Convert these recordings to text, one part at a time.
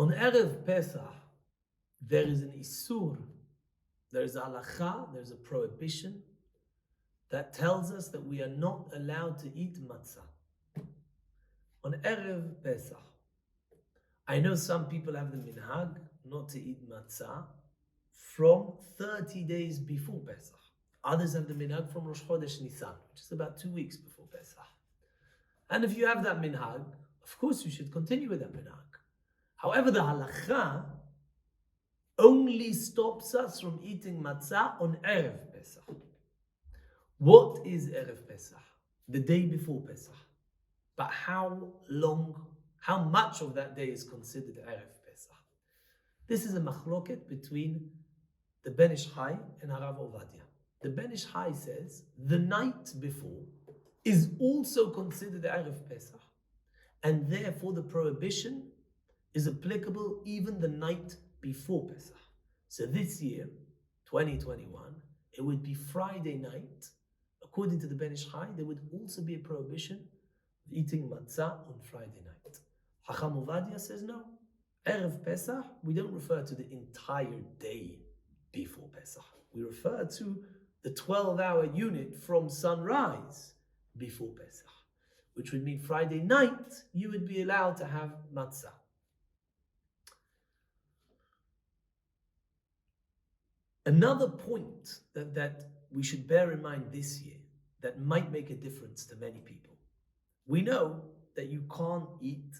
On Erev Pesach, there is an Isur, there is a halacha, there is a prohibition that tells us that we are not allowed to eat matzah. On Erev Pesach, I know some people have the minhag not to eat matzah from 30 days before Pesach. Others have the minhag from Rosh Chodesh Nisan, which is about 2 weeks before Pesach. And if you have that minhag, of course you should continue with that minhag. However, the halacha only stops us from eating matzah on Erev Pesach. What is Erev Pesach? The day before Pesach. But how much of that day is considered Erev Pesach? This is a machloket between the Ben Ish Chai and Harav Ovadia. The Ben Ish Chai says the night before is also considered Erev Pesach, and therefore the prohibition is applicable even the night before Pesach. So this year, 2021, it would be Friday night. According to the Ben Ish Chai, there would also be a prohibition of eating matzah on Friday night. Hacham Ovadia says no. Erev Pesach, we don't refer to the entire day before Pesach. We refer to the 12-hour unit from sunrise before Pesach, which would mean Friday night, you would be allowed to have matzah. Another point that we should bear in mind this year that might make a difference to many people. We know that you can't eat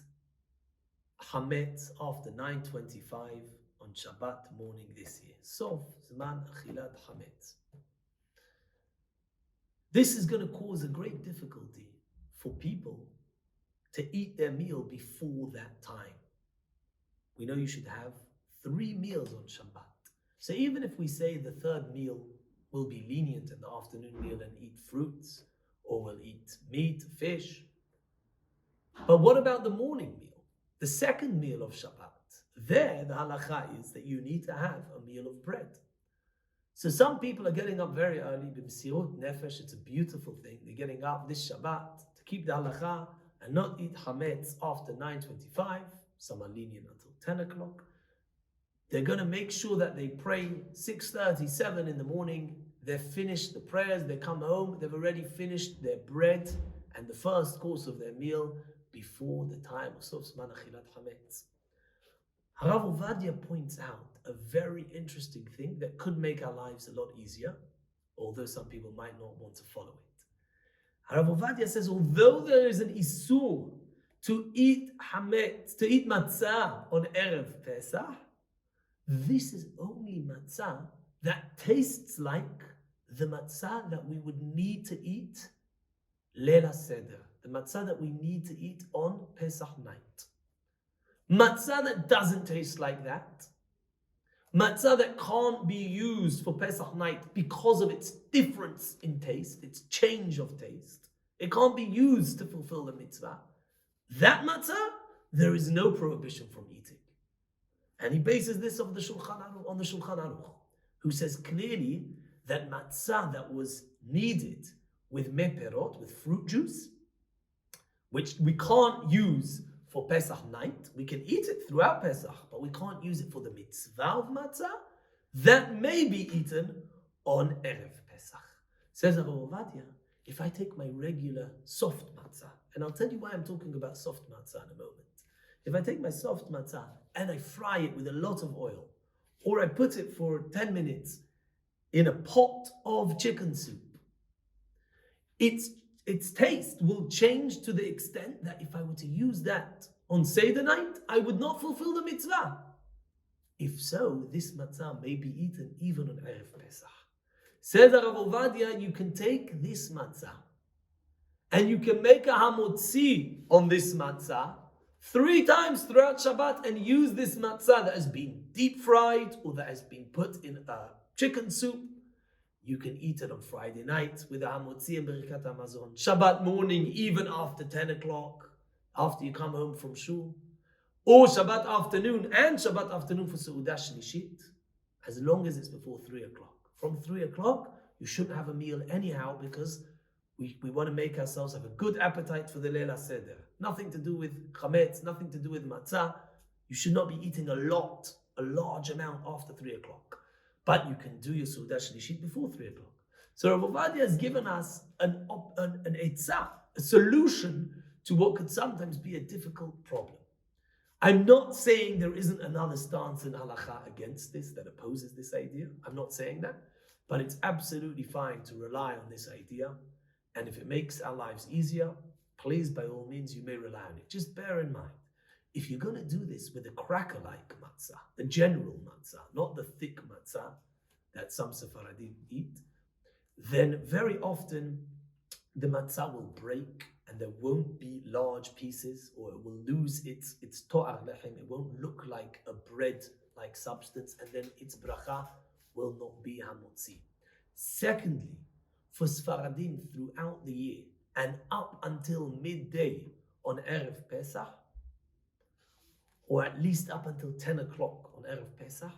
chametz after 9:25 on Shabbat morning this year. Sof zman achilat chametz. This is going to cause a great difficulty for people to eat their meal before that time. We know you should have 3 meals on Shabbat. So even if we say the third meal will be lenient in the afternoon meal and eat fruits, or we'll eat meat, fish, but what about the morning meal? The second meal of Shabbat. There, the halacha is that you need to have a meal of bread. So some people are getting up very early, b'msirut nefesh, it's a beautiful thing. They're getting up this Shabbat to keep the halacha and not eat chametz after 9:25. Some are lenient until 10 o'clock. They're going to make sure that they pray 6:30, 7 in the morning. They've finished the prayers, they come home, they've already finished their bread and the first course of their meal before the time of Sof Zman Achilat Chametz. Harav Ovadia points out a very interesting thing that could make our lives a lot easier, although some people might not want to follow it. Harav Ovadia says, although there is an isur to eat chametz, to eat matzah on Erev Pesach, this is only matzah that tastes like the matzah that we would need to eat Leila Seder, the matzah that we need to eat on Pesach night. Matzah that doesn't taste like that, matzah that can't be used for Pesach night because of its difference in taste, its change of taste, it can't be used to fulfill the mitzvah. That matzah, there is no prohibition from eating. And he bases this on the Shulchan Aruch, who says clearly that matzah that was needed with meperot, with fruit juice, which we can't use for Pesach night, we can eat it throughout Pesach, but we can't use it for the mitzvah of matzah, that may be eaten on Erev Pesach. Says Rabbi Ovadia, if I take my regular soft matzah, and I'll tell you why I'm talking about soft matzah in a moment. If I take my soft matzah and I fry it with a lot of oil, or I put it for 10 minutes in a pot of chicken soup, its taste will change to the extent that if I were to use that on Seder night, I would not fulfill the mitzvah. If so, this matzah may be eaten even on Erev Pesach. Says Rav Ovadia, you can take this matzah and you can make a hamotzi on this matzah 3 times throughout Shabbat and use this matzah that has been deep fried or that has been put in a chicken soup. You can eat it on Friday night with the hamotzi and berikat hamazon. Shabbat morning, even after 10 o'clock, after you come home from shul. Or Shabbat afternoon and Shabbat afternoon for Seudah Shlishit, as long as it's before 3 o'clock. From 3 o'clock, you shouldn't have a meal anyhow because we want to make ourselves have a good appetite for the Leila Seder. Nothing to do with chametz, nothing to do with matzah. You should not be eating a large amount after 3 o'clock. But you can do your Suda Shlishit before 3 o'clock. So Rav Ovadia has given us an etzah, a solution to what could sometimes be a difficult problem. I'm not saying there isn't another stance in halacha against this that opposes this idea. I'm not saying that. But it's absolutely fine to rely on this idea. And if it makes our lives easier, please, by all means, you may rely on it. Just bear in mind, if you're going to do this with a cracker-like matzah, the general matzah, not the thick matzah that some Sephardim eat, then very often the matzah will break and there won't be large pieces, or it will lose its to'ar lechem. It won't look like a bread-like substance, and then its bracha will not be hamotzi. Secondly, for Sfaradim throughout the year and up until midday on Erev Pesach, or at least up until 10 o'clock on Erev Pesach,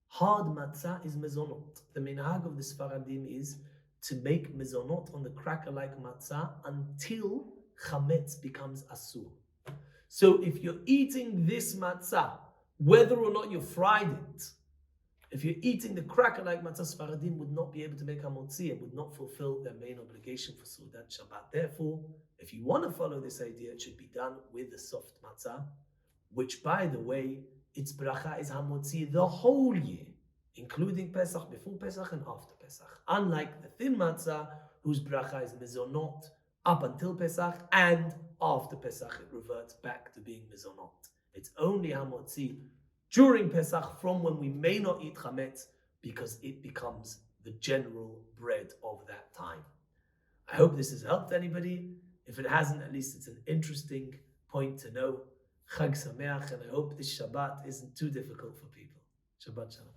hard matzah is mezonot. The minhag of the Sfaradim is to make mezonot on the cracker-like matzah until chametz becomes asur. So if you're eating this matzah, whether or not you fried it, if you're eating the cracker-like matzah, Sfaradim would not be able to make hamotzi and would not fulfill their main obligation for Sudat Shabbat. Therefore, if you want to follow this idea, it should be done with the soft matzah, which, by the way, its bracha is hamotzi the whole year, including Pesach, before Pesach and after Pesach. Unlike the thin matzah, whose bracha is mezonot up until Pesach, and after Pesach it reverts back to being mezonot. It's only hamotzi during Pesach, from when we may not eat chametz, because it becomes the general bread of that time. I hope this has helped anybody. If it hasn't, at least it's an interesting point to know. Chag Sameach, and I hope this Shabbat isn't too difficult for people. Shabbat Shalom.